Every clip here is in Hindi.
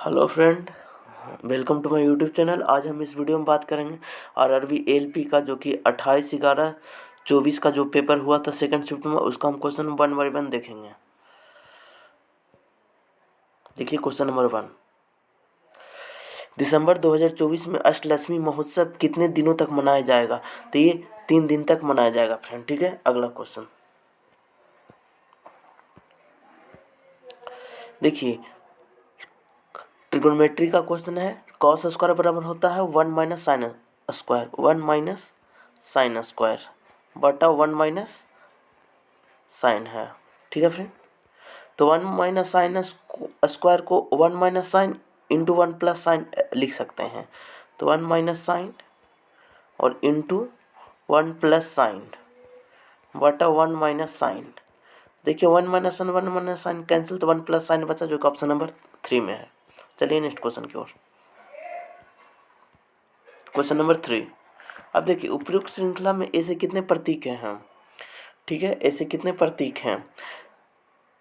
Hello friend, welcome to my YouTube channel. आज हम इस वीडियो में बात करेंगे आरआरबी एलपी का, जो कि 28/11/24 का जो पेपर हुआ था सेकंड शिफ्ट में, उसका हम क्वेश्चन 1 बाय 1 देखेंगे। देखिए क्वेश्चन नंबर 1। दिसंबर 2024 में अष्टलक्ष्मी महोत्सव कितने दिनों तक मनाया जाएगा? तो ये 3 दिन तक मनाया जाएगा फ्रेंड। ठीक है, अगला क्वेश्चन देखिए, ट्रिग्नोमेट्री का क्वेश्चन है। कॉस स्क्वायर बराबर होता है 1 minus sine square, 1 minus sine square बटा 1 माइनस साइन है। ठीक है फ्रेंड, तो 1 माइनस साइन स्क्वायर को 1 minus sine into 1 plus sign लिख सकते हैं। तो 1 माइनस साइन और इंटू 1 प्लस साइन बटा 1 माइनस साइन। देखिए 1 माइनस साइन कैंसिल, तो 1 प्लस साइन बचा, जो कि ऑप्शन नंबर 3 में है। चलिए नेक्स्ट क्वेश्चन की ओर। Question number 3। अब देखिए, उपयुक्त श्रृंखला में ऐसे कितने प्रतीक हैं? ठीक है, ऐसे कितने प्रतीक हैं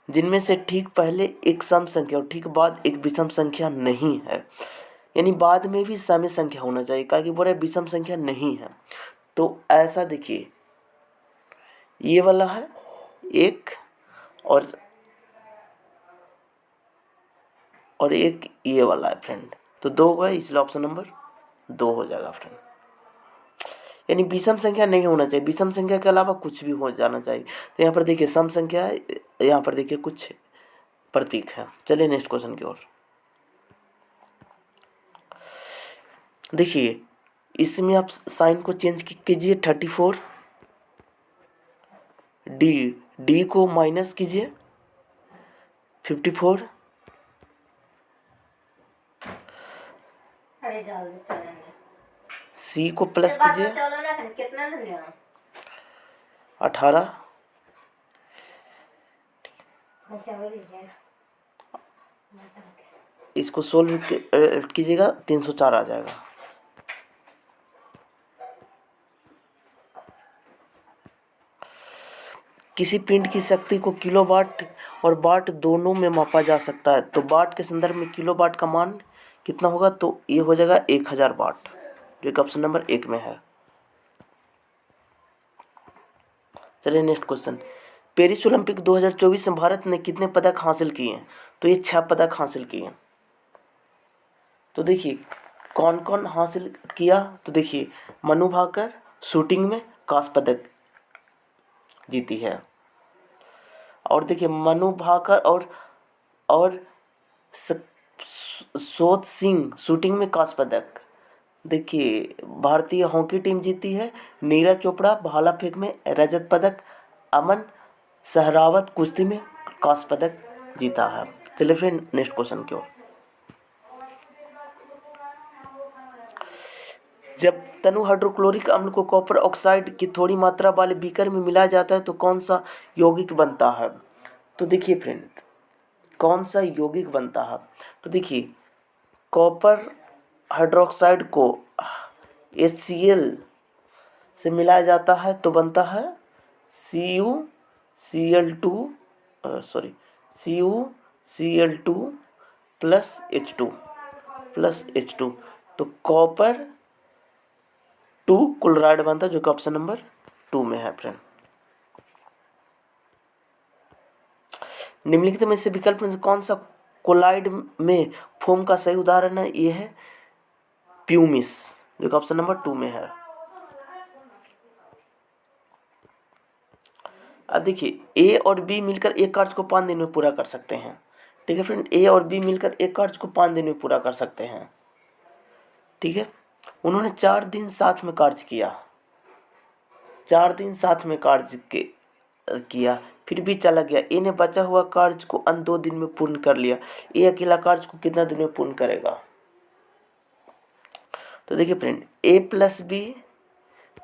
जिनमें से ठीक पहले एक सम संख्या और ठीक बाद एक विषम संख्या नहीं है? यानी बाद में भी सम संख्या होना चाहिए, क्या कि बोले विषम संख्या नहीं है। तो ऐसा देखिए, ये वाला है एक, और एक ये वाला है फ्रेंड। तो 2 होगा, इसलिए ऑप्शन नंबर 2 हो जाएगा फ्रेंड। यानी विषम संख्या नहीं होना चाहिए, विषम संख्या के अलावा कुछ भी हो जाना चाहिए। तो यहाँ पर देखिए सम संख्या है, यहाँ पर देखिए कुछ प्रतीक है। चलिए नेक्स्ट क्वेश्चन की ओर। देखिए इसमें आप साइन को चेंज कीजिए, 34 डी, डी को माइनस कीजिए 54, सी को प्लस कीजिए 18, इसको सोल्व कीजिएगा 304 आ जाएगा। किसी पिंड की शक्ति को किलो वाट और वाट दोनों में मापा जा सकता है, तो वाट के संदर्भ में किलो वाट का मान कितना होगा? तो ये हो जाएगा 1000 वाट, जो कि ऑप्शन नंबर 1 में है। चलिए नेक्स्ट क्वेश्चन। पेरिस ओलंपिक 2024 में भारत ने कितने पदक हासिल किए हैं? तो ये 6 पदक हासिल किए हैं। तो देखिए कौन कौन हासिल किया, तो देखिए मनु भाकर शूटिंग में कांस्य पदक जीती है, और देखिए मनु भाकर और सोत सिंह शूटिंग में कांस्य पदक। देखिए भारतीय हॉकी टीम जीती है। नीरज चोपड़ा भाला फेंक में रजत पदक, अमन सहरावत कुश्ती में कांस्य पदक जीता है। चलिए फ्रेंड नेक्स्ट क्वेश्चन की ओर। जब तनु हाइड्रोक्लोरिक अम्ल को कॉपर ऑक्साइड की थोड़ी मात्रा वाले बीकर में मिलाया जाता है तो कौन सा यौगिक बनता है? तो देखिए फ्रेंड, कौन सा यौगिक बनता है? तो देखिए कॉपर हाइड्रोक्साइड को HCl से मिलाया जाता है तो बनता है CuCl2 CuCl2 प्लस H2। तो कॉपर 2 क्लोराइड बनता है, जो कि ऑप्शन नंबर 2 में है फ्रेंड। निम्नलिखित में से विकल्प में से कौन सा कोलाइड में फोम का सही उदाहरण है? ये है प्यूमिस, जो कि ऑप्शन नंबर 2 में है। अब देखिए ए और बी मिलकर एक कार्य को 5 दिन में पूरा कर सकते हैं। ठीक है फ्रेंड, ए और बी मिलकर एक कार्य को 5 दिन में पूरा कर सकते हैं। ठीक है, उन्होंने 4 दिन साथ में कार्य किया, 4 दिन साथ में कार्य किया, फिर भी चला गया। ए ने बचा हुआ कार्य को अन्य 2 दिन में पूर्ण कर लिया। ए अकेला कार्य को कितना दिन में पूर्ण करेगा? तो देखिए फ्रेंड, ए प्लस बी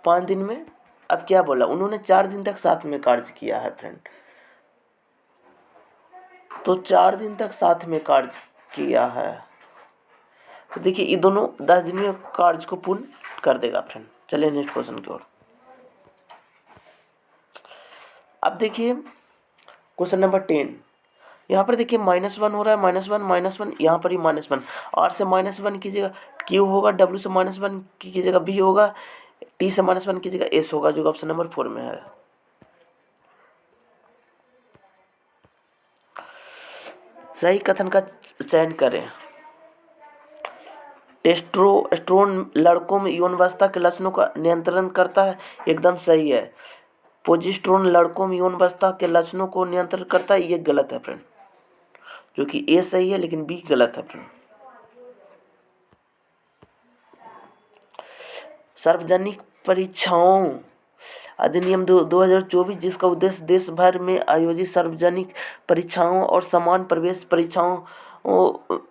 5 दिन में। अब क्या बोला, उन्होंने 4 दिन तक साथ में कार्य किया है फ्रेंड, तो 4 दिन तक साथ में कार्य किया है, तो देखिए ये दोनों 10 दिन में कार्य को पूर्ण कर देगा फ्रेंड। चलिए नेक्स्ट क्वेश्चन की ओर। अब देखिए क्वेश्चन नंबर 10। यहाँ पर देखिए -1 हो रहा है, -1, यहाँ पर ही -1, R से -1 कीजिएगा Q होगा, W से -1 कीजिएगा B होगा, T से -1 कीजिएगा S होगा, जो ऑप्शन नंबर 4 में है। सही कथन का चयन करें। टेस्टोस्टेरोन लड़कों में यौनावस्था के लक्षणों का नियंत्रण करता है, एकदम सही है। प्रोजेस्टेरोन लड़कों में यौनावस्था के लक्षणों को नियंत्रण करता है, ये गलत है फ्रेंड, जो कि ए सही है लेकिन बी गलत है फ्रेंड। सार्वजनिक परीक्षाओं अधिनियम 2024, जिसका उद्देश्य देश भर में आयोजित सार्वजनिक परीक्षाओं और समान प्रवेश परीक्षाओं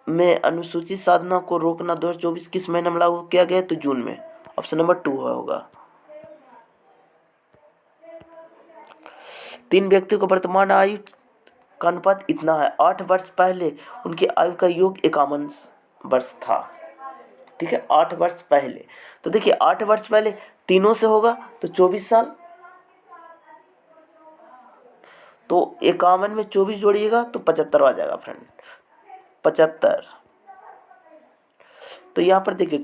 में अनुसूचित साधना को रोकना 2024 किस महीने में लागू किया गया? तो जून में। ऑप्शन नंबर 2 होगा। 3 व्यक्तियों का वर्तमान आयु का अनुपात इतना है, 8 वर्ष पहले उनकी आयु का योग 51 वर्ष था। ठीक है, 8 वर्ष पहले। तो देखिए 8 वर्ष पहले तीनों से होगा तो 24 साल, तो 51 में 24 जोड़िएगा तो 75 आ जाएगा फ्रेंड, 75। तो यहाँ पर देखिए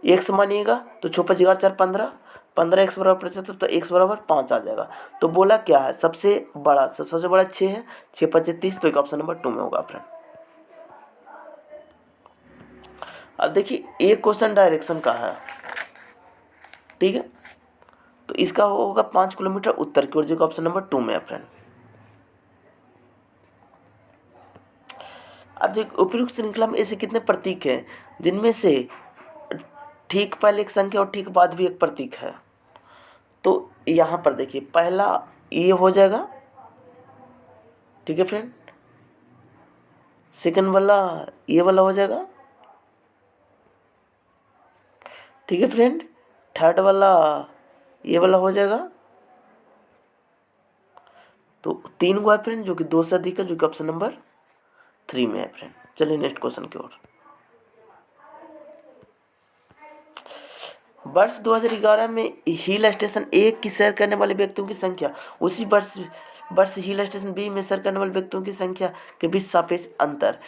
1 से मानिएगा तो 6 5 11 4 15, 15 x बराबर 75, तो x बराबर 5 आ जाएगा। तो बोला क्या है, सबसे बड़ा 6 है, 6 5 30, तो एक ऑप्शन नंबर 2 में होगा फ्रेंड। अब देखिए एक क्वेश्चन डायरेक्शन का है, ठीक है, तो इसका होगा 5 किलोमीटर उत्तर की ओर, जो ऑप्शन नंबर 2 में है फ्रेंड। अब देखिए उपयुक्त श्रृंखला में ऐसे कितने प्रतीक हैं जिनमें से ठीक पहले एक संख्या और ठीक बाद भी एक प्रतीक है? तो यहाँ पर देखिए पहला ये हो जाएगा, ठीक है फ्रेंड, सेकंड वाला ये वाला हो जाएगा, ठीक है फ्रेंड, थर्ड वाला ये वाला हो जाएगा। तो 3 हुआ फ्रेंड, जो कि 2 से अधिक है, जो कि ऑप्शन नंबर 3 में है फ्रेंड। चलिए नेक्स्ट क्वेश्चन की ओर। वर्ष 2011 में हिल स्टेशन ए की सैर करने वाले व्यक्तियों की संख्या, उसी वर्ष हिल स्टेशन बी में सैर करने वाले व्यक्तियों की संख्या के बीच सापेक्ष अंतर।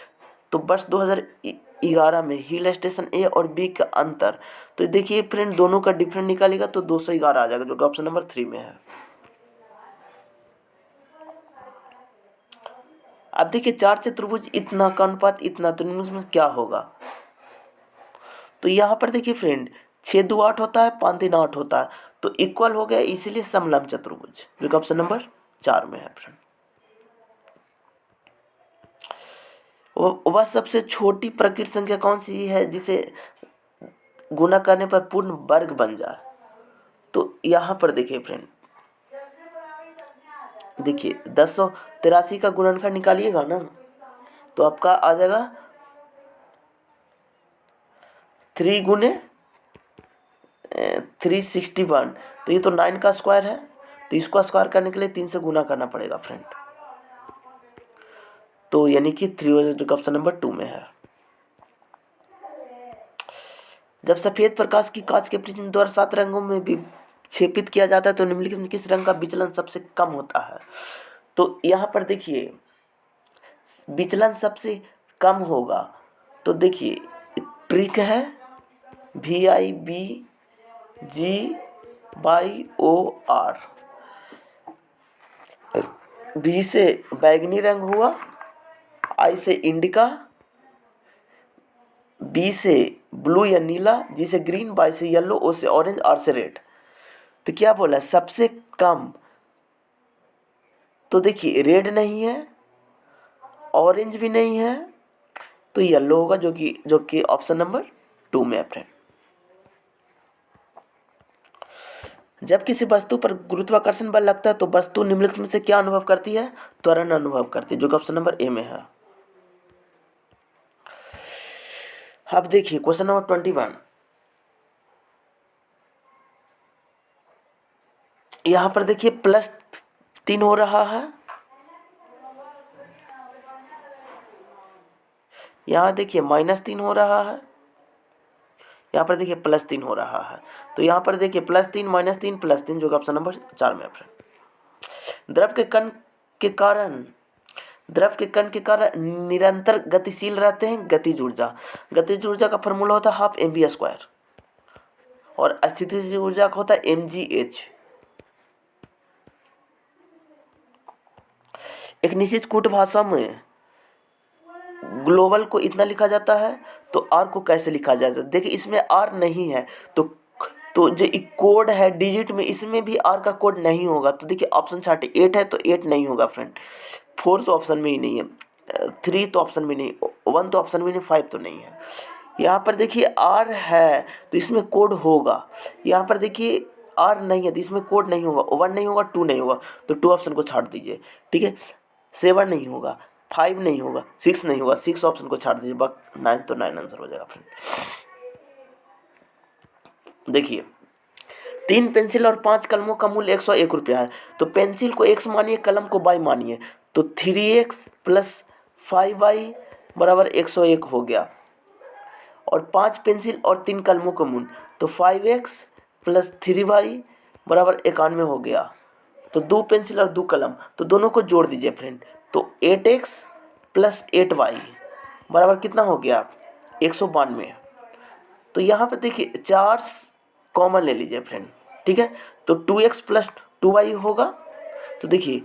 तो वर्ष 2011 में हिल स्टेशन ए और बी का अंतर, तो देखिए फ्रेंड दोनों का डिफरेंस निकालेगा तो 211 आ जाएगा, जो कि ऑप्शन नंबर 3 में है। अब देखिए 4 चतुर्भुज इतना का अनुपात इतना, तो इनमें क्या होगा? तो यहाँ पर देखिए फ्रेंड 6 2 8 होता है, 5 3 8 होता है, तो इक्वल हो गया, इसीलिए समलंब चतुर्भुज, जो कि ऑप्शन नंबर 4 में है फ्रेंड। वह सबसे छोटी प्रकृत संख्या कौन सी है जिसे गुणा करने पर पूर्ण वर्ग बन जाए? तो यहाँ पर देखिए फ्रेंड, देखिए 1083 का गुणनखंड निकालिएगा ना, तो आपका आ जाएगा 3 गुने 361, तो ये तो 9 का स्क्वायर है, तो इसको स्क्वायर करने के लिए 3 से गुना करना पड़ेगा फ्रेंड, तो यानी कि 3, जो ऑप्शन नंबर 2 में है। जब सफेद प्रकाश की कांच के प्रिज्म द्वारा 7 रंगों में विक्षेपित किया जाता है तो निम्नलिखित में किस रंग का विचलन सबसे कम होता है? तो यहाँ पर देखिए विचलन सबसे कम होगा, तो देखिए ट्रिक है VIBGYOR। V से बैगनी रंग हुआ, I से इंडिका, B से ब्लू या नीला, G से ग्रीन, Y से येलो, O से ऑरेंज, R से रेड। तो क्या बोला सबसे कम? तो देखिए रेड नहीं है, ऑरेंज भी नहीं है, तो येलो होगा, जो कि ऑप्शन नंबर 2 में है फ्रेंड। जब किसी वस्तु पर गुरुत्वाकर्षण बल लगता है तो वस्तु निम्नलिखित में से क्या अनुभव करती है? त्वरण अनुभव करती है, जो कि ऑप्शन नंबर ए में है। अब देखिए क्वेश्चन नंबर 21, यहां पर देखिए +3 हो रहा है, यहाँ देखिए -3 हो रहा है, यहाँ पर देखिए +3 हो रहा है, तो यहाँ पर देखिए +3 -3 +3, जो कि ऑप्शन नंबर 4 में है फ्रेंड। द्रव के कण के कारण द्रव के कण के कारण निरंतर गतिशील रहते हैं गतिज ऊर्जा। गतिज ऊर्जा का फॉर्मूला होता है हाफ mv², और स्थितिज ऊर्जा का होता है mgh। एक निश्चित कूट भाषा में ग्लोबल को इतना लिखा जाता है, तो आर को कैसे लिखा जाता है? देखिए इसमें आर नहीं है, तो जो कोड है डिजिट में, इसमें भी आर का कोड नहीं होगा। तो देखिए ऑप्शन 8 है तो 8 नहीं होगा फ्रेंड, 4 तो ऑप्शन में ही नहीं है, 3 तो ऑप्शन में नहीं, 1 तो ऑप्शन में नहीं, 5 तो नहीं है। यहाँ पर देखिए आर है तो इसमें कोड होगा, यहाँ पर देखिए आर नहीं है तो इसमें कोड नहीं होगा, 1 नहीं होगा, 2 नहीं होगा, तो 2 ऑप्शन को छाड़ दीजिए। ठीक है, 7 नहीं होगा, 5 नहीं होगा, 6 नहीं होगा, 6 ऑप्शन को छाड़ दीजिए, बस 9 तो 9 आंसर हो जाएगा फ्रेंड। देखिए 3 पेंसिल और 5 कलमों का मूल्य 101 रुपया है, तो पेंसिल को x मानिए, कलम को y मानिए, तो 3x प्लस 5y बराबर 101 हो गया। और 5 पेंसिल और 3 कलमों का मूल्य, तो 5x प्लस 3y बराबर 91 हो गया। तो 2 पेंसिल और 2 कलम, तो दोनों को जोड़ दीजिए फ्रेंड, तो 8x प्लस 8y बराबर कितना हो गया? 192। तो यहाँ पर देखिए 4 कॉमन ले लीजिए फ्रेंड। ठीक है, तो 2x प्लस 2y होगा, तो देखिए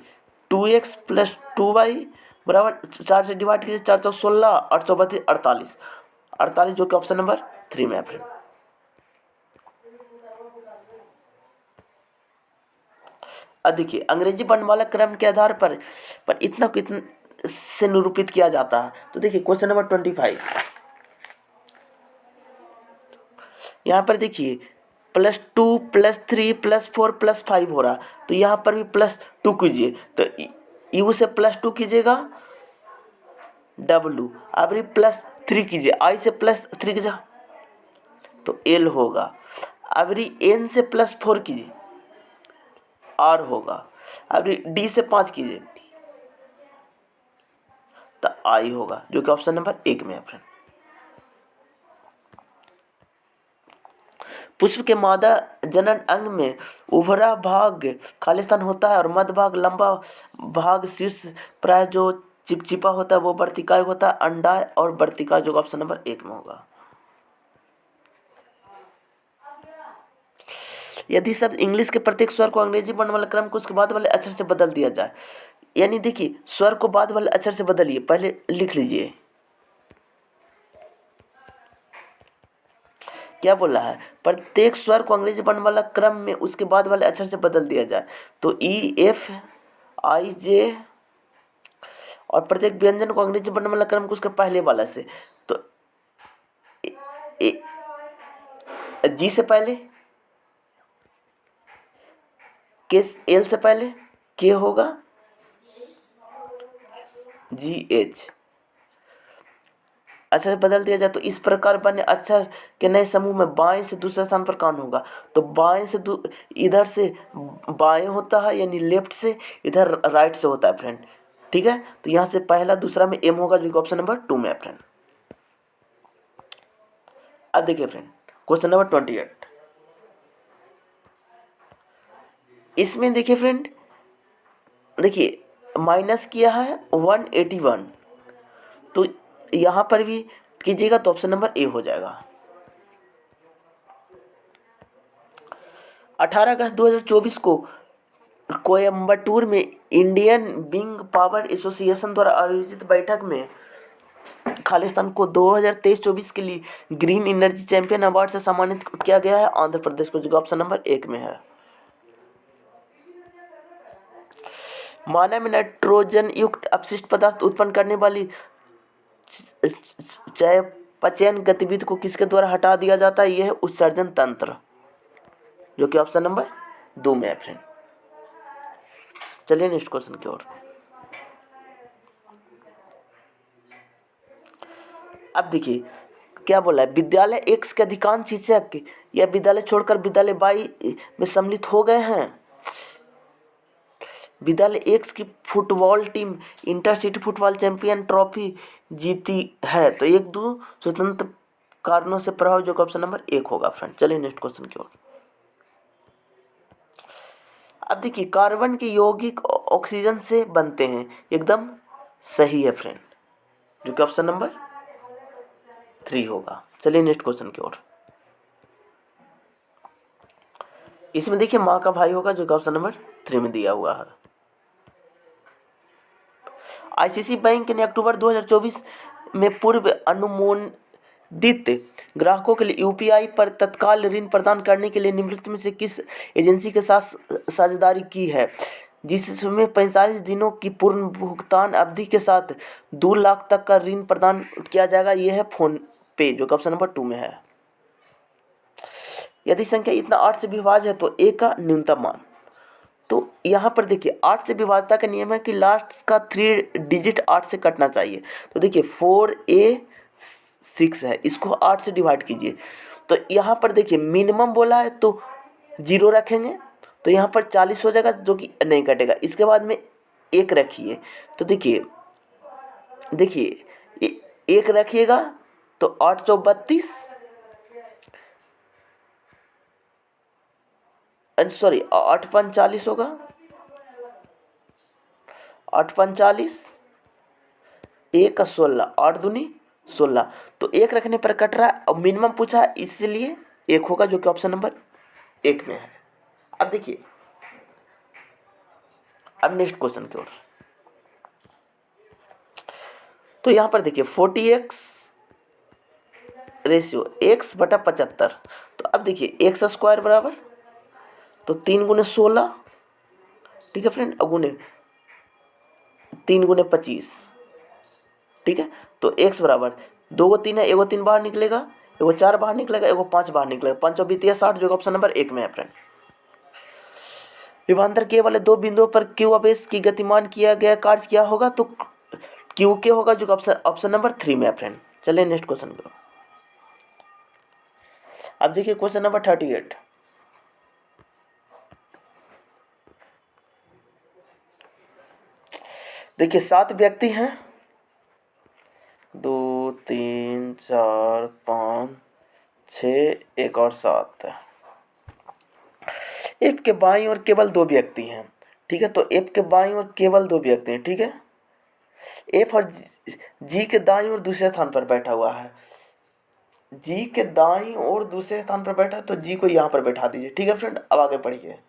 2x प्लस 2y बराबर 4 से डिवाइड कीजिए, 4 चौक 16, 8 चौक 32, 48, 48 जो कि ऑप्शन नंबर 3 में है फ्रेंड। अब देखिए अंग्रेजी वर्णमाला क्रम के आधार पर इतना कितना से निरूपित किया जाता है। तो देखिए क्वेश्चन नंबर 25, यहाँ पर देखिए +2 +3 +4 +5 हो रहा, तो यहाँ पर भी +2 कीजिए, तो यू से +2 कीजिएगा, W अब +3 कीजिए, I से +3 कीजिए तो L होगा। अब N से +4 कीजिए, R होगा। अब D से 5 कीजिए तो I होगा, जो कि ऑप्शन नंबर 1 में है फ्रेंड। पुष्प के मादा जनन अंग में उभरा भाग खालिस्तान होता है और मध्य भाग लंबा भाग शीर्ष प्राय जो चिपचिपा होता है वो वर्तिकाय होता है, अंडाय और वर्तिकाय, जो ऑप्शन नंबर 1 में होगा। यदि शब्द इंग्लिश के प्रत्येक स्वर को अंग्रेजी वर्णमाला क्रम को उसके बाद वाले अक्षर से बदल दिया जाए, यानी देखिए स्वर को बाद वाले अक्षर से बदलिए, पहले लिख लीजिए क्या बोला है, प्रत्येक स्वर को अंग्रेजी वर्णमाला क्रम में उसके बाद वाले अक्षर से बदल दिया जाए, तो EFIJ, और प्रत्येक व्यंजन को अंग्रेजी वर्णमाला क्रम को उसके पहले वाला से, तो G से पहले, L से पहले K होगा, GH अक्षर बदल दिया जाए, तो इस प्रकार बने अक्षर के नए समूह में बाएं से दूसरे स्थान पर कौन होगा? तो बाएं से इधर से बाएं होता है, यानी लेफ्ट से इधर राइट से होता है फ्रेंड। ठीक है, तो यहाँ से पहला दूसरा में M होगा, जो कि ऑप्शन नंबर 2 में है फ्रेंड। अब देखिए फ्रेंड क्वेश्चन नंबर 28, इसमें देखिए फ्रेंड, देखिए माइनस किया है 181, तो यहाँ पर भी कीजिएगा तो ऑप्शन नंबर A हो जाएगा। 18 अगस्त 2024 को कोयम्बटूर में इंडियन विंग पावर एसोसिएशन द्वारा आयोजित बैठक में खालिस्तान को 2023-24 के लिए ग्रीन एनर्जी चैंपियन अवार्ड से सम्मानित किया गया है, आंध्र प्रदेश को, जो ऑप्शन नंबर 1 में है। मानव में नाइट्रोजन युक्त अपशिष्ट पदार्थ उत्पन्न करने वाली चयापचयन गतिविधि को किसके द्वारा हटा दिया जाता है? यह है उत्सर्जन तंत्र, जो कि ऑप्शन नंबर 2 में है फ्रेंड। चलिए नेक्स्ट क्वेश्चन की ओर। अब देखिए क्या बोला है, विद्यालय X के अधिकांश शिक्षक या विद्यालय छोड़कर विद्यालय Y में सम्मिलित हो गए हैं। विद्यालय X की football team intercity football champion trophy जीती है, तो 1-2 स्वतंत्र कारणों से प्रभाव, जो ऑप्शन नंबर 1 होगा फ्रेंड। चलिए नेक्स्ट क्वेश्चन की ओर। अब देखिए कार्बन के यौगिक ऑक्सीजन से बनते हैं, एकदम सही है फ्रेंड, जो कि ऑप्शन नंबर 3 होगा। चलिए नेक्स्ट क्वेश्चन की ओर। इसमें देखिए माँ का भाई होगा, जो कि ऑप्शन नंबर 3 में दिया हुआ है। आईसीआईसीआई बैंक ने अक्टूबर 2024 में पूर्व अनुमोदित ग्राहकों के लिए यूपीआई पर तत्काल ऋण प्रदान करने के लिए निम्नलिखित में से किस एजेंसी के साथ साझेदारी की है, जिसमें 45 दिनों की पूर्ण भुगतान अवधि के साथ 2 लाख तक का ऋण प्रदान किया जाएगा। यह है फोन पे, जो कि ऑप्शन नंबर 2 में है। यदि संख्या इतना 8 से विभाज्य है तो ए का न्यूनतम मान। तो यहाँ पर देखिए 8 से विभाज्यता का नियम है कि लास्ट का 3 डिजिट 8 से कटना चाहिए। तो देखिए 4A6 है, इसको 8 से डिवाइड कीजिए। तो यहाँ पर देखिए मिनिमम बोला है तो 0 रखेंगे, तो यहाँ पर 40 हो जाएगा, जो कि नहीं कटेगा। इसके बाद में 1 रखिए, तो देखिए 1 रखिएगा तो 8 चौक 32, सॉरी 8 पंच 40 होगा, 8 पंच 40, 1 का 16, 8 दूनी 16। तो 1 रखने पर कट रहा है, और मिनिमम पूछा है इसलिए 1 होगा, जो कि ऑप्शन नंबर 1 में है। अब देखिए अब नेक्स्ट क्वेश्चन की ओर। तो यहाँ पर देखिए 40x रेशियो x बटा 75। तो अब देखिए एक्स स्क्वायर बराबर, तो 3 गुने 16, ठीक है फ्रेंड, और गुने 3 गुने 25, ठीक है। तो x बराबर 2 को 3 है, 1 को 3 बाहर निकलेगा, 1 को 4 बाहर निकलेगा, 1 को 5 बाहर निकलेगा, 5 और 20 60, जो ऑप्शन नंबर 1 में है फ्रेंड। विभवांतर के वाले 2 बिंदुओं पर क्यू आवेश की गतिमान किया गया कार्य क्या होगा, तो क्यू के होगा, जो ऑप्शन नंबर 3 में है फ्रेंड। चलिए नेक्स्ट क्वेश्चन करो। अब देखिए क्वेश्चन नंबर 38। देखिए 7 व्यक्ति हैं, 2 3 4 5 6, 1 और 7। एफ के बाईं ओर केवल 2 व्यक्ति हैं, ठीक है। तो एफ के बाईं ओर केवल 2 व्यक्ति हैं, ठीक है। एफ और जी के दाईं ओर दूसरे स्थान पर बैठा हुआ है, जी के दाईं ओर दूसरे स्थान पर बैठा है, तो जी को यहाँ पर बैठा दीजिए, ठीक है फ्रेंड। अब आगे पढ़िए।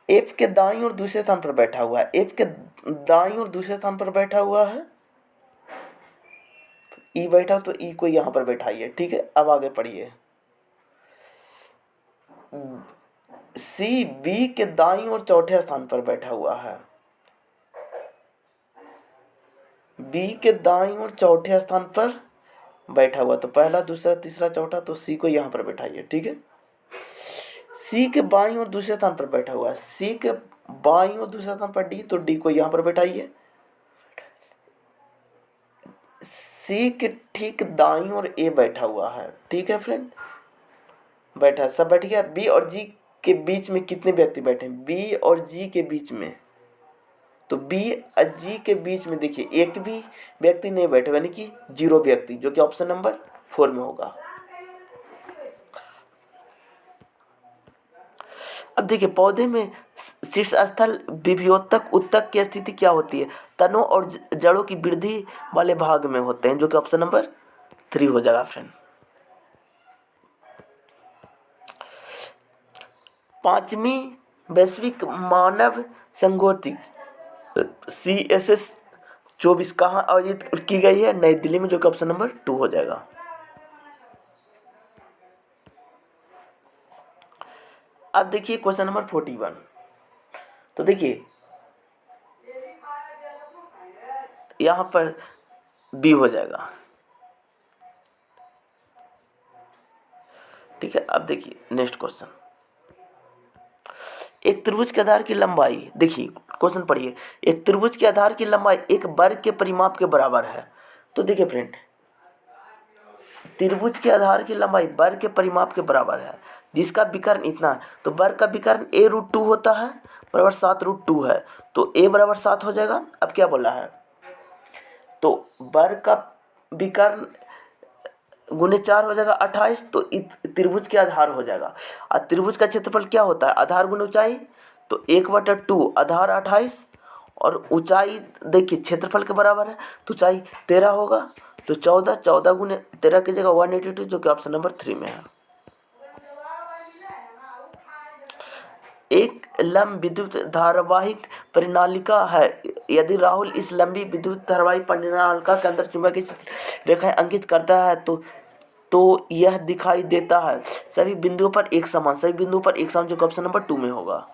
एफ के दाईं ओर दूसरे स्थान पर बैठा हुआ है, एफ के दाईं ओर दूसरे स्थान पर बैठा हुआ है, ई बैठा, तो ई को यहाँ पर बैठाइए, ठीक है। अब आगे पढ़िए। सी बी के दाईं ओर चौथे स्थान पर बैठा हुआ है, बी के दाईं ओर चौथे स्थान पर बैठा हुआ, तो पहला दूसरा तीसरा चौथा, तो सी को यहाँ पर बैठाइए, ठीक है। सी के बाईं ओर दूसरे स्थान पर बैठा हुआ है, सी के बाईं ओर दूसरे स्थान पर डी, तो डी को यहाँ पर बैठाइए। सी के ठीक दाईं ओर ए बैठा हुआ है, ठीक है फ्रेंड, बैठा, सब बैठ गया। बी और जी के बीच में कितने व्यक्ति बैठे हैं, बी और जी के बीच में, तो बी और जी के बीच में देखिए एक भी व्यक्ति नहीं बैठे, यानी कि 0 व्यक्ति, जो कि ऑप्शन नंबर 4 में होगा। अब देखिए पौधे में शीर्ष स्थल विभवोत्तक उत्तक की स्थिति क्या होती है, तनों और जड़ों की वृद्धि वाले भाग में होते हैं, जो कि ऑप्शन नंबर 3 हो जाएगा फ्रेंड। 5वीं वैश्विक मानव संगोष्ठी CSS24 कहाँ आयोजित की गई है, नई दिल्ली में, जो कि ऑप्शन नंबर 2 हो जाएगा। अब देखिए क्वेश्चन नंबर 41। तो देखिए यहाँ पर बी हो जाएगा, ठीक है। अब देखिए नेक्स्ट क्वेश्चन। एक त्रिभुज के आधार की लंबाई, देखिए क्वेश्चन पढ़िए। एक त्रिभुज के आधार की लंबाई एक वर्ग के परिमाप के बराबर है। तो देखिए फ्रेंड, त्रिभुज के आधार की लंबाई वर्ग के परिमाप के बराबर है, जिसका विकर्ण इतना है, तो वर्ग का विकर्ण a√2 होता है, बराबर 7√2 है, तो a बराबर 7 हो जाएगा। अब क्या बोला है, तो वर्ग का विकर्ण गुने 4 हो जाएगा 28, तो त्रिभुज के आधार हो जाएगा। और त्रिभुज का क्षेत्रफल क्या होता है, आधार गुने ऊंचाई, तो 1/2 आधार 28 और ऊंचाई देखिए क्षेत्रफल के बराबर है, तो ऊंचाई 13 होगा, तो 14 गुने 13 की जगह 182, जो कि ऑप्शन नंबर 3 में है। एक लंब विद्युत धारावाहिक परिनालिका है, यदि राहुल इस लंबी विद्युत धारावाहिक परिनालिका के अंदर चुंबकीय रेखाएं अंकित करता है तो यह दिखाई देता है सभी बिंदुओं पर एक समान, जो कि ऑप्शन नंबर 2 में होगा।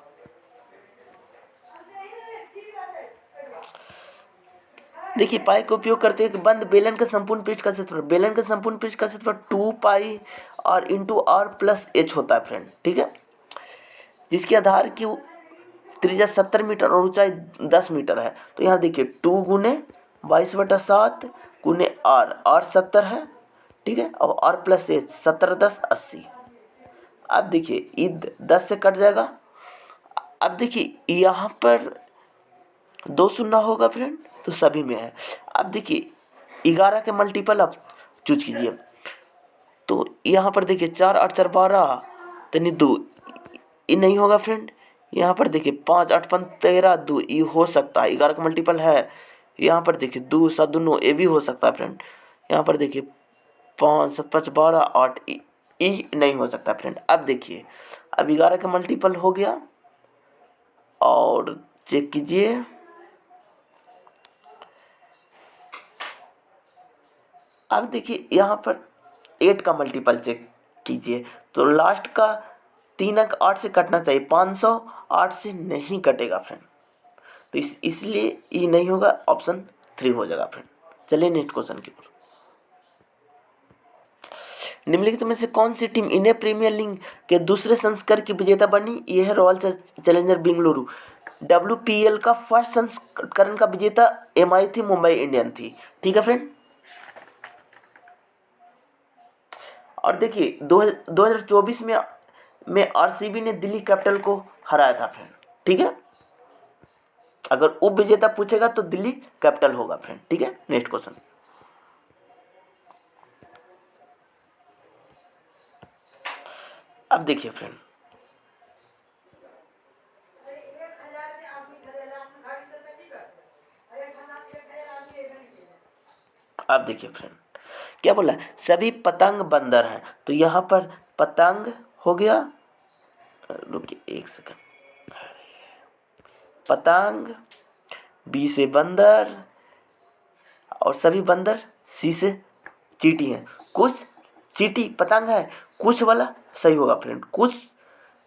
देखिए पाई का उपयोग करते हैं कि बंद बेलन का संपूर्ण पृष्ठ का क्षेत्रफल 2 पाई और इंटू आर प्लस एच होता है फ्रेंड, ठीक है, जिसके आधार की त्रिज्या 70 मीटर और ऊंचाई 10 मीटर है। तो यहाँ देखिए 2 गुने 22/7 गुने आर 70 है, ठीक है, और आर प्लस एच 17 10 80। अब देखिए ये 10 से कट जाएगा। अब देखिए यहाँ पर 2 शून्य होगा फ्रेंड, तो सभी में है। अब देखिए 11 के मल्टीपल आप चूज कीजिए, तो यहाँ पर देखिए 4 8 4 12 तनी 2, ये नहीं होगा फ्रेंड। यहाँ पर देखिए 5 8 5 13 2, ये हो सकता है, 11 का मल्टीपल है। यहाँ पर देखिए 2 7 2 9, ये भी हो सकता है फ्रेंड। यहाँ पर देखिए 5 7 5 12 8, ये नहीं हो सकता फ्रेंड। अब देखिए अब 11 का मल्टीपल हो गया, और चेक कीजिए, अब देखिए यहाँ पर 8 का मल्टीपल चेक कीजिए, तो लास्ट का 3 अंक 8 से कटना चाहिए, 508 से नहीं कटेगा फ्रेंड, तो इसलिए ये नहीं होगा, ऑप्शन 3 हो जाएगा फ्रेंड। चलिए नेक्स्ट क्वेश्चन की ओर। निम्नलिखित में से कौन सी टीम इंडियन प्रीमियर लीग के दूसरे संस्करण की विजेता बनी? यह है रॉयल चैलेंजर बेंगलुरु। WPL का फर्स्ट संस्करण का विजेता MI थी, मुंबई इंडियन थी, ठीक है फ्रेंड। और देखिए 2024 में RCB ने दिल्ली कैपिटल को हराया था फ्रेंड, ठीक है। अगर उप विजेता पूछेगा तो दिल्ली कैपिटल होगा फ्रेंड, ठीक है। Next question. अब देखिए फ्रेंड, अब देखिए फ्रेंड क्या बोला है, सभी पतंग बंदर हैं, तो यहाँ पर पतंग हो गया, रुकिए 1 सेकंड, पतंग, B से बंदर, और सभी बंदर C से चींटी हैं। कुछ चींटी पतंग है, कुछ वाला सही होगा फ्रेंड, कुछ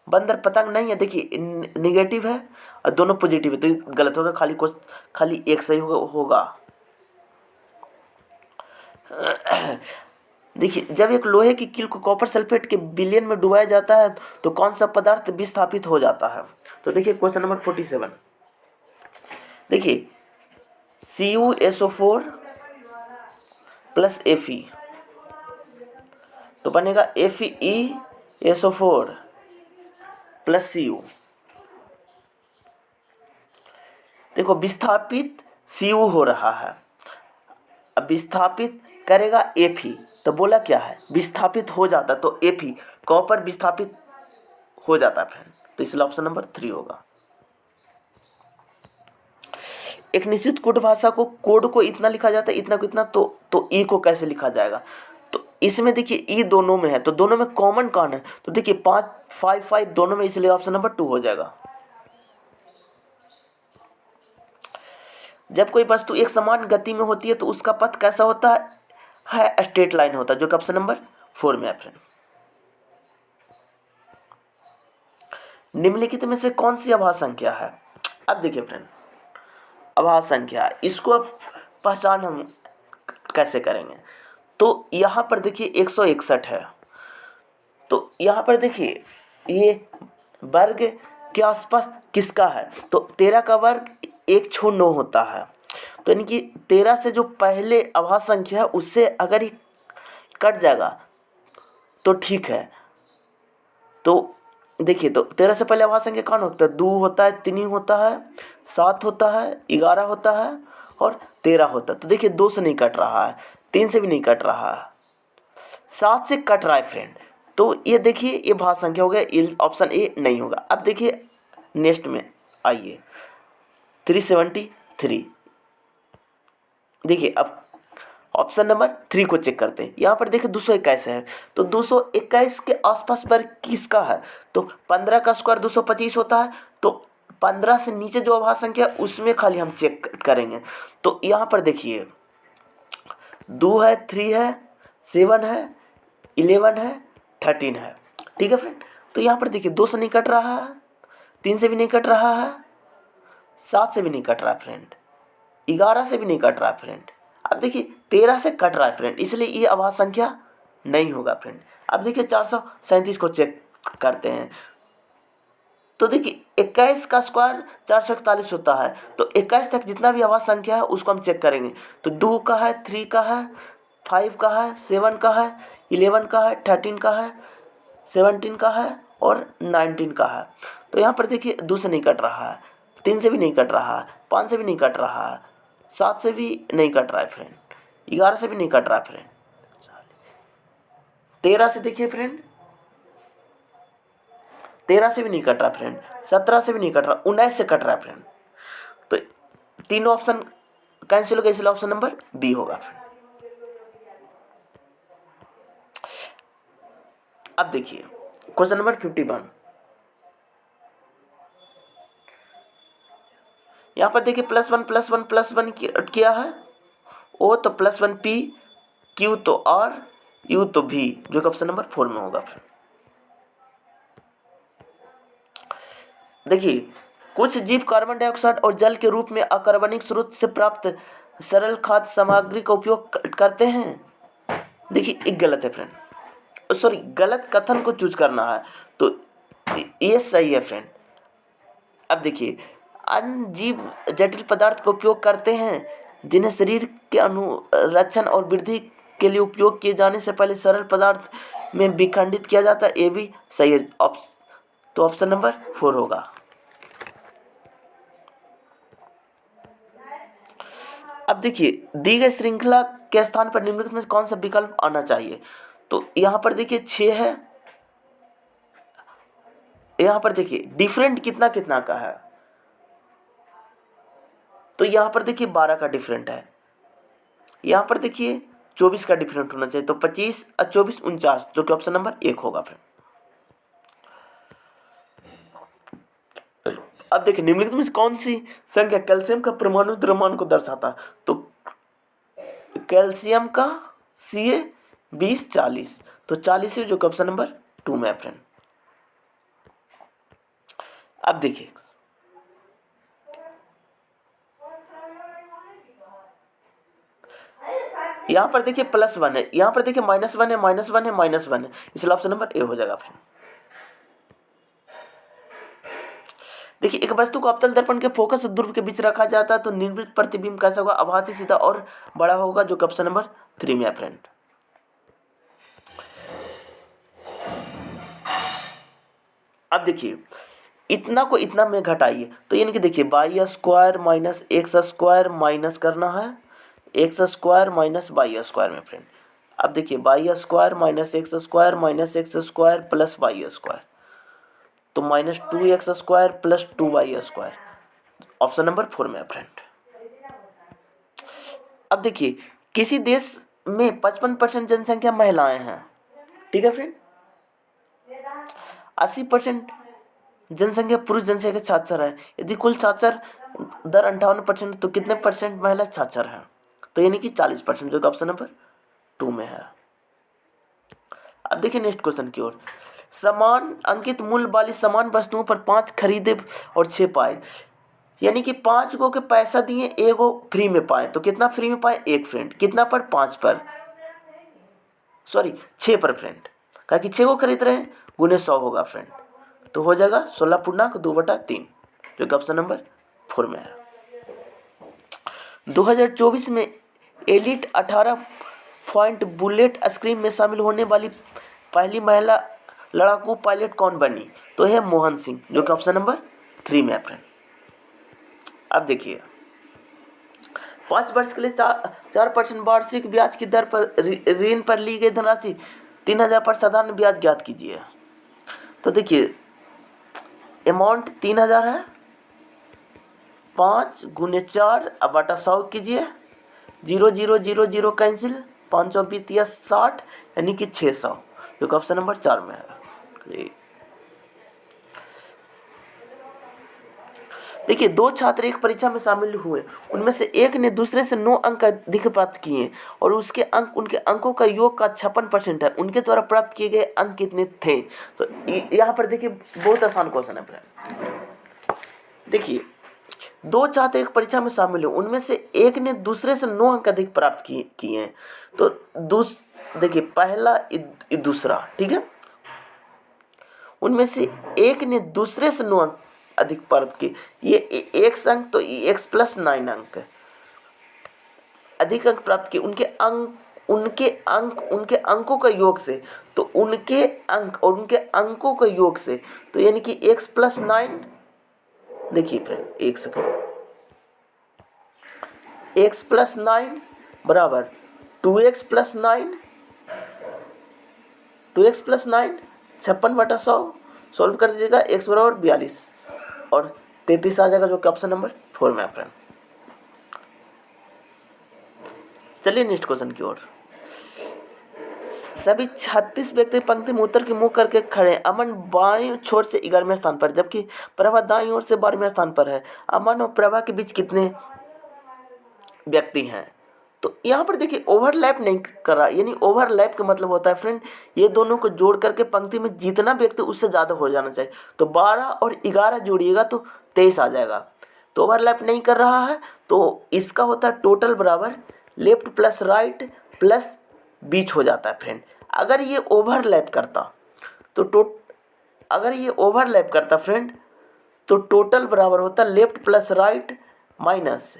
बंदर पतंग नहीं है। देखिए निगेटिव है और दोनों पॉजिटिव है, तो ये गलत होगा, खाली एक सही होगा। देखिए जब एक लोहे की कील को कॉपर सल्फेट के विलयन में डुबाया जाता है तो कौन सा पदार्थ विस्थापित हो जाता है? तो देखिए क्वेश्चन नंबर 47, देखिए CuSO4 प्लस Fe, तो बनेगा FeSO4 प्लस Cu। देखो विस्थापित Cu हो रहा है, अब विस्थापित करेगा Fe, तो बोला क्या है, विस्थापित हो जाता, तो Fe कॉपर विस्थापित हो जाता है फ्रेंड, तो इसलिए ऑप्शन नंबर 3 होगा। एक निश्चित कोड भाषा को कोड को इतना लिखा जाता है, इतना को इतना, तो ई को कैसे लिखा जाएगा? तो इसमें देखिए ई दोनों में है, तो दोनों में कॉमन कौन है? तो देखिए 5 5 5 दोनों में, इसलिए ऑप्शन नंबर 2 हो जाएगा। जब कोई वस्तु एक समान गति में होती है तो उसका पथ कैसा होता है स्ट्रेट लाइन होता है, जो कि ऑप्शन नंबर 4 में है फ्रेंड। निम्नलिखित में से कौन सी अभाज्य संख्या है? अब देखिए फ्रेंड, अभाज्य संख्या, इसको अब पहचान हम कैसे करेंगे? तो यहाँ पर देखिए 161 है, तो यहाँ पर देखिए ये वर्ग के आसपास किसका है? तो 13 का वर्ग 1 छोड़ 9 होता है, तो यानी कि 13 से जो पहले अभाज्य संख्या है उससे अगर ये कट जाएगा तो ठीक है। तो देखिए तो 13 से पहले अभाज्य संख्या कौन होता है? 2 होता है, 3 होता है, 7 होता है, 11 होता है और 13 होता है। तो देखिए 2 से नहीं कट रहा है, 3 से भी नहीं कट रहा है, 7 से कट रहा है फ्रेंड, तो ये देखिए ये भाज्य संख्या हो गया, ऑप्शन ए नहीं होगा। अब देखिए नेक्स्ट में आइए, 373। देखिए अब ऑप्शन नंबर 3 को चेक करते हैं। यहाँ पर देखिए 221 है, तो 221 के आसपास पर किसका है? तो 15 का स्क्वायर 225 होता है, तो 15 से नीचे जो अभाज्य संख्या है उसमें खाली हम चेक करेंगे। तो यहाँ पर देखिए 2 है, 3 है, 7 है, 11 है, 13 है। ठीक है फ्रेंड, तो यहाँ पर देखिए 2 से नहीं कट रहा है, 3 से भी नहीं कट रहा है, 7 से भी नहीं कट रहा है फ्रेंड, 11 से भी नहीं कट रहा है फ्रेंड। अब देखिए 13 से कट रहा है फ्रेंड, इसलिए ये अभाज्य संख्या नहीं होगा फ्रेंड। अब देखिए 437 को चेक करते हैं। तो देखिए 21 का स्क्वायर 441 होता है, तो 21 तक जितना भी अभाज्य संख्या है उसको हम चेक करेंगे। तो 2 का है, 3 का है, 5 का है, 7 का है, 11 का है, 13 का है, 17 का है और 19 का है। तो यहाँ पर देखिए 2 से नहीं कट रहा है, 3 से भी नहीं कट रहा है, 5 से भी नहीं कट रहा है, 7 से भी नहीं कट रहा है फ्रेंड, 11 से भी नहीं कट रहा है फ्रेंड, 13 से देखिए फ्रेंड, 13 से भी नहीं कट रहा फ्रेंड, 17 से भी नहीं कट रहा, 19 से कट रहा है फ्रेंड। तो तीनों ऑप्शन कैंसिल हो गए, इसलिए ऑप्शन नंबर बी होगा फ्रेंड। अब देखिए क्वेश्चन नंबर 51। यहाँ पर देखिए +1 +1 +1 किया है, ओ तो +1 P, Q तो R, U तो V, जो कि ऑप्शन नंबर 4 में होगा फ्रेंड। देखिए कुछ जीव कार्बन डाइऑक्साइड और जल के रूप में अकार्बनिक स्रोत से प्राप्त सरल खाद्य सामग्री का उपयोग करते हैं। देखिए एक गलत है फ्रेंड, सॉरी गलत कथन को चूज करना है, तो ये सही है फ्रेंड। अब देखिए अन्य जीव जटिल पदार्थ का उपयोग करते हैं जिन्हें शरीर के अनुरक्षण और वृद्धि के लिए उपयोग किए जाने से पहले सरल पदार्थ में विखंडित किया जाता है, ये भी सही है। तो ऑप्शन नंबर 4 होगा। अब देखिए दी गई श्रृंखला के स्थान पर निम्नलिखित में कौन सा विकल्प आना चाहिए? तो यहाँ पर देखिए 6 है, यहाँ पर देखिए डिफरेंट कितना कितना का है, तो यहाँ पर देखिए 12 का डिफरेंट है, यहाँ पर देखिए 24 का डिफरेंट होना चाहिए, तो 25 और 24 49, जो कि ऑप्शन नंबर 1 होगा फ्रेंड। अब देखिए निम्नलिखित में कौन सी संख्या कैल्शियम का परमाणु द्रव्यमान को दर्शाता है? तो कैल्शियम का Ca 20 40, तो 40 है, जो कि ऑप्शन नंबर 2 में है फ्रेंड। अब देखिए यहाँ पर देखिए +1 है, यहाँ पर देखिए -1 है, -1 है, -1 है, इसलिए ऑप्शन नंबर ए हो जाएगा ऑप्शन। देखिए एक वस्तु को अवतल दर्पण के फोकस और ध्रुव के बीच रखा जाता है तो निर्मित प्रतिबिंब कैसा होगा? आभासी, सीधा और बड़ा होगा, जो कि ऑप्शन नंबर 3 में है फ्रेंड। अब देखिए इतना को इतना में घटाइए, तो यानी कि देखिए y square minus x square minus करना है x square minus y square में फ्रेंड। अब देखिए y square minus x square minus x square plus y square, तो -2x square plus 2y square, option number 4 में है फ्रेंड। अब देखिए किसी देश में 55% जनसंख्या महिलाएं हैं, ठीक है फ्रेंड, 80% जनसंख्या पुरुष जनसंख्या साक्षर है। यदि कुल साक्षर दर 58%, तो कितने परसेंट महिला साक्षर हैं? तो यानी कि 40%, जो कि ऑप्शन नंबर 2 में है। अब देखिए नेक्स्ट क्वेश्चन की ओर। समान अंकित मूल्य वाली समान वस्तुओं पर 5 खरीदे और 6 पाए, यानी कि 5 को के पैसा दिए, एगो फ्री में पाए, तो कितना फ्री में पाए? 1 फ्रेंड। कितना पर? 5 पर, सॉरी 6 पर फ्रेंड, कहा कि 6 को खरीद रहे हैं, गुने 100 होगा फ्रेंड, तो हो जाएगा 16.2/3, जो कि ऑप्शन नंबर 4 में है। 2024 में एलिट 18 पॉइंट बुलेट स्क्रीम में शामिल होने वाली पहली महिला लड़ाकू पायलट कौन बनी? तो है मोहन सिंह, जो कि ऑप्शन नंबर 3 में है फ्रेंड। अब देखिए 5 वर्ष के लिए 4% वार्षिक ब्याज की दर पर ऋण पर ली गई धनराशि 3000 पर साधारण ब्याज ज्ञात कीजिए। तो देखिए अमाउंट 3000 है, 5 गुने 4 अब बटा 100 कीजिए, 0 0 0 0 कैंसिल, 520 60 यानी कि 600, जो कि ऑप्शन नंबर 4 में है। देखिए, 2 छात्र एक परीक्षा में शामिल हुए, उनमें से एक ने दूसरे से 9 अंक अधिक प्राप्त किए और उनके अंकों का योग का 56% है। उनके द्वारा प्राप्त किए गए अंक कितने थे? तो यहाँ पर देखिए, बहुत आसान क्वेश्चन है फ्रेंड। देखिए, 2 छात्र एक परीक्षा में शामिल हुए, उनमें से एक ने दूसरे से 9 अंक अधिक प्राप्त किए हैं। तो देखिए, पहला दूसरा, ठीक है, उनमें से एक ने दूसरे से 9 अंक अधिक प्राप्त किए, ये x अंक, तो x प्लस 9 अंक अधिक अंक प्राप्त किए, उनके अंकों का योग से, तो उनके अंक और उनके अंकों का योग से, तो यानी कि x प्लस 9, देखिए फ्रेंड एक सेकंड, x प्लस 9 बराबर 2x plus 9, 2x plus 9 56/100, solve कर दीजिएगा, x बराबर 42 और 33 आ जाएगा, जो कि ऑप्शन नंबर 4 में है फ्रेंड। चलिए नेक्स्ट क्वेश्चन की ओर। सभी 36 व्यक्ति पंक्ति में उत्तर की मुंह करके खड़े हैं। अमन बाईं छोर से 11वें स्थान पर, जबकि प्रभा दाईं ओर से 12वें स्थान पर है। अमन और प्रभा के बीच कितने व्यक्ति हैं? तो यहाँ पर देखिए, ओवरलैप नहीं कर रहा, यानी ओवरलैप का मतलब होता है फ्रेंड, ये दोनों को जोड़ करके पंक्ति में जितना व्यक्ति उससे ज़्यादा हो जाना चाहिए। तो 12 और 11 जोड़िएगा तो 23 आ जाएगा। तो ओवरलैप नहीं कर रहा है, तो इसका होता है टोटल बराबर लेफ्ट प्लस राइट प्लस बीच हो जाता है फ्रेंड। अगर ये ओवरलैप करता फ्रेंड, तो टोटल बराबर होता लेफ्ट प्लस राइट माइनस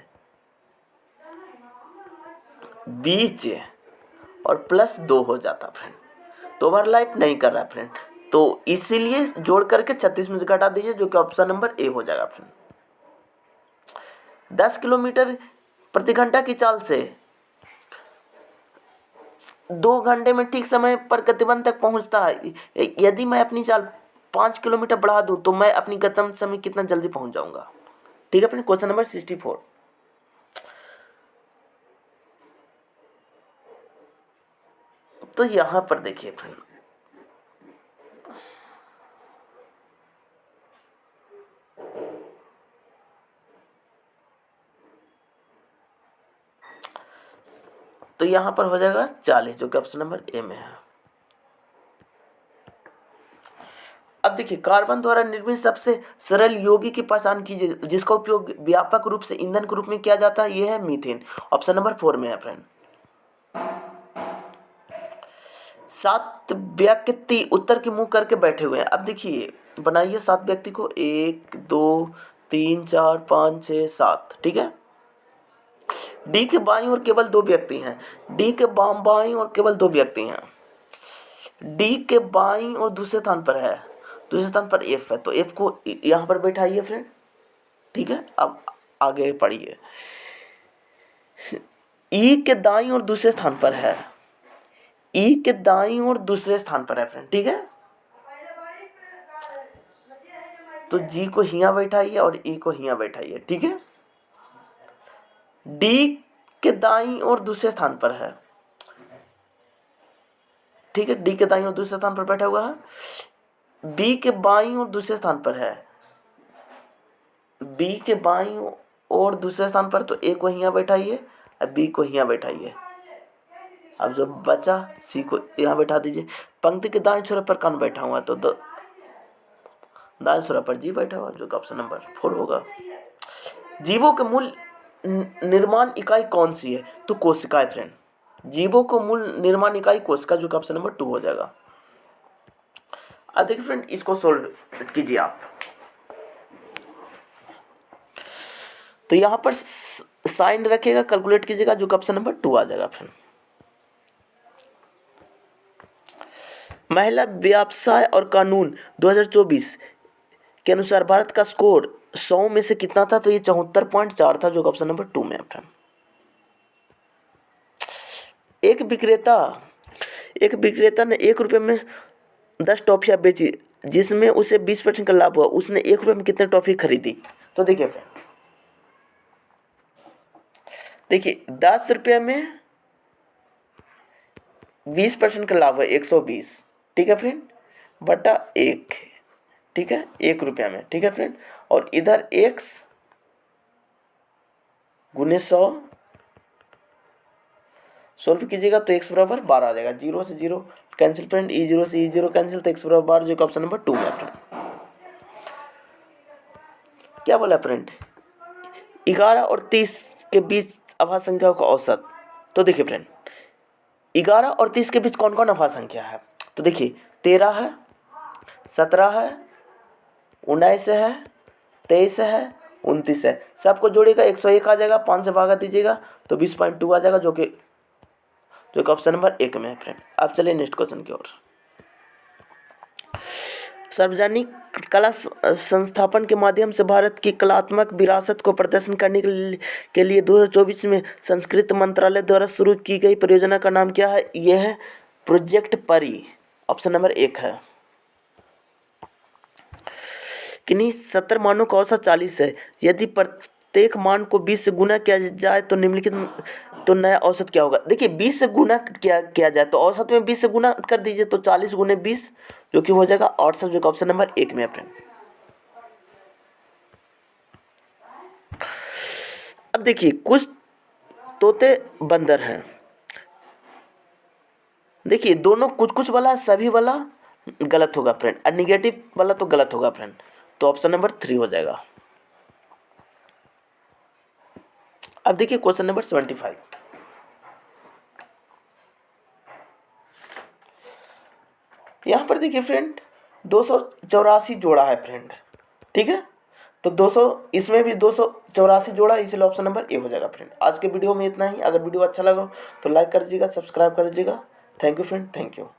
बीच और प्लस 2 हो जाता फ्रेंड। तो ओवरलैप नहीं कर रहा है फ्रेंड, तो इसीलिए जोड़ करके 36 में से घटा दीजिए, जो कि ऑप्शन नंबर ए हो जाएगा फ्रेंड। 10 किलोमीटर प्रति घंटा की चाल से 2 घंटे में ठीक समय पर गतिबंध तक पहुंचता है। यदि मैं अपनी चाल 5 किलोमीटर बढ़ा दूं तो मैं अपनी गंतव्य समय कितना जल्दी पहुंच जाऊंगा? ठीक है फ्रेंड, क्वेश्चन नंबर 64। तो यहां पर देखिए फ्रेंड, तो यहां पर हो जाएगा 40, जो कि ऑप्शन नंबर ए में है। अब देखिए, कार्बन द्वारा निर्मित सबसे सरल यौगिक की पहचान कीजिए जिसका उपयोग व्यापक रूप से ईंधन के रूप में किया जाता है। यह है मीथेन, ऑप्शन नंबर 4 में है फ्रेंड। 7 व्यक्ति उत्तर की मुंह करके बैठे हुए हैं। अब देखिए, बनाइए 7 व्यक्ति को, 1 2 3 4 5 6 7, ठीक है। डी के बाईं ओर केवल 2 व्यक्ति हैं। डी के बाईं ओर केवल 2 व्यक्ति हैं। डी के बाईं और दूसरे स्थान पर है, दूसरे स्थान पर एफ है, तो एफ को यहाँ पर बैठाइए फ्रेंड, ठीक है। अब आगे पढ़िए। ई के दाईं और दूसरे स्थान पर है, ई के दाईं और दूसरे स्थान पर है फ्रेंड, ठीक है। तो जी को हिया बैठाइए और ई को हिया बैठाइए, ठीक है। डी के दाईं और दूसरे स्थान पर है, ठीक है, डी के दाईं और दूसरे स्थान पर बैठा हुआ है। बी के बाईं और दूसरे स्थान पर है, बी के बाईं और दूसरे स्थान पर, तो ए को यहाँ बैठाइए और बी को यहाँ बैठाइए। अब जो बचा सी को यहाँ बैठा दीजिए। पंक्ति के दाएं छोर पर कौन बैठा हुआ है? तो दाएं छोर पर जी बैठा हुआ, जो कि ऑप्शन नंबर 4 होगा। जीवों के मूल निर्माण इकाई कौन सी है? तो कोशिका है फ्रेंड। जीवों को मूल निर्माण इकाई कोशिका, जो कि ऑप्शन नंबर 2 हो जाएगा। अब देखिए फ्रेंड, इसको सोल्व कीजिए आप। तो यहाँ पर साइन रखेगा, कैलकुलेट कीजिएगा, जो कि ऑप्शन नंबर 2 आ जाएगा फ्रेंड। महिला व्यवसाय और कानून 2024 के अनुसार भारत का स्कोर 100 में से कितना था? तो ये 74.4 था, जो कि ऑप्शन नंबर 2 में है फ्रेंड। एक विक्रेता ने 1 रुपये में 10 टॉफियाँ बेची, जिसमें उसे 20% का लाभ हुआ। उसने 1 रुपये में कितने टॉफी खरीदी? तो देखिए फ्रेंड, देखिए 10 रुपये में 20% का लाभ है 120, ठीक है फ्रेंड, बटा 1, ठीक है, 1 रुपया में, ठीक है फ्रेंड। और इधर x गुने 100 सोल्व कीजिएगा तो x बराबर 12 आ जाएगा। 0 से 0 कैंसिल फ्रेंड, E0 से E0 कैंसिल, तो x बराबर 12, जो कि ऑप्शन नंबर 2 में फ्रेंड। क्या बोला फ्रेंड, 11 और 30 के बीच अभाज्य संख्याओं का औसत। तो देखिए फ्रेंड 11 और 30 के बीच कौन कौन अभाज्य संख्या है, तो देखिए 13 है, 17 है, 19 है, 23 है, 29 है। सबको जोड़ेगा 101 आ जाएगा, 5 से भागा दीजिएगा तो 20.2 आ जाएगा, जो कि ऑप्शन नंबर 1 में है फ्रेंड। अब चलिए नेक्स्ट क्वेश्चन की ओर। सार्वजनिक कला संस्थापन के माध्यम से भारत की कलात्मक विरासत को प्रदर्शन करने के लिए 2024 में संस्कृति मंत्रालय द्वारा शुरू की गई परियोजना का नाम क्या है? यह है प्रोजेक्ट परी, ऑप्शन नंबर 1 है। किन्हीं 70 मानों का औसत 40 है। यदि प्रत्येक मान को 20 से गुना किया जाए तो निम्नलिखित तो नया औसत क्या होगा? देखिए 20 से गुना किया जाए तो औसत में 20 से गुना कर दीजिए तो 40 गुने 20, जो कि हो जाएगा 68, जो कि ऑप्शन नंबर 1 में है फ्रेंड। अब देखिए कुछ तोते बंदर हैं, देखिए दोनों कुछ कुछ वाला सभी वाला गलत होगा फ्रेंड, और निगेटिव वाला तो गलत होगा फ्रेंड, तो ऑप्शन नंबर 3 हो जाएगा। अब देखिए क्वेश्चन नंबर 75। यहाँ पर देखिए फ्रेंड 284 जोड़ा है फ्रेंड, ठीक है, तो 200 इसमें भी 284 जोड़ा, इसलिए ऑप्शन नंबर ए हो जाएगा फ्रेंड। आज के वीडियो में इतना ही। अगर वीडियो अच्छा लगा तो लाइक कर दीजिएगा, सब्सक्राइब कर दीजिएगा। Thank you friend, thank you.